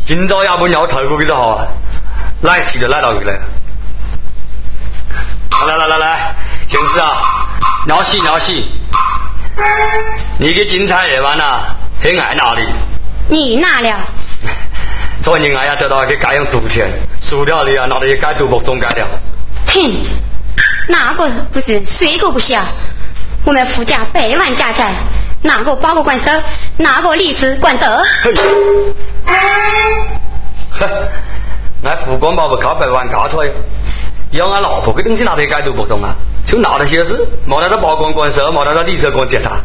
今朝要不要透过给就好啊？来洗的来到这来。来，行事啊，鸟戏。你给警察夜晚啊，很爱哪里？你哪了？所以人爱要得到一个该用赌钱，输掉了啊，拿到一该赌博中改了。哼，哪个不是谁个不是啊？我们夫家百万家财，哪个保个管手，哪个理事管得？哼，俺富光宝不靠百万搞出来，要俺老婆个东西拿到该赌博中啊，就拿到些事，没拿到保管管手，没拿到理事管检查。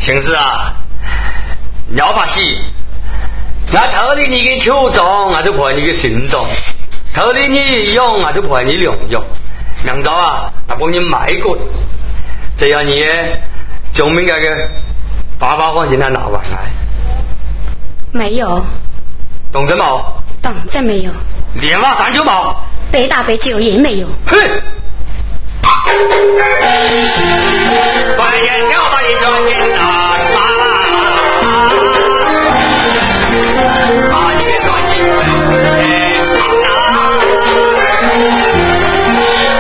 行事啊，要把戏，那偷的你给球中，那就破你个心中；偷的你用，那就破你两用。明早啊，那帮你卖过，这样你证明那个8黄金他拿完来。没有。懂真冇？当真没有。连挖3、9毛。北大北9也没有。哼！半夜叫把你说进大把你给抓进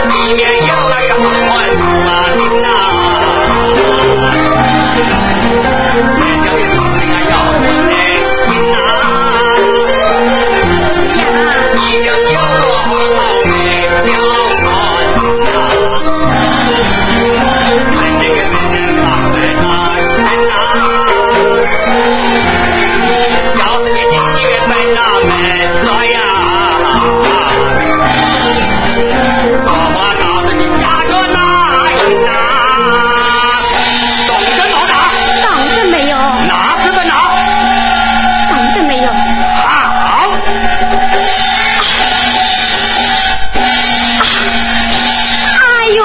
里面有那个黄土啊心呐，才叫你说那个要命的心呐，已经有了黄土给了看这个人发白要是你心里面本那么多呀，我告诉你下着哪一拿，懂真冇拿？当真没有。拿是不拿？当真没有。好。哎呦！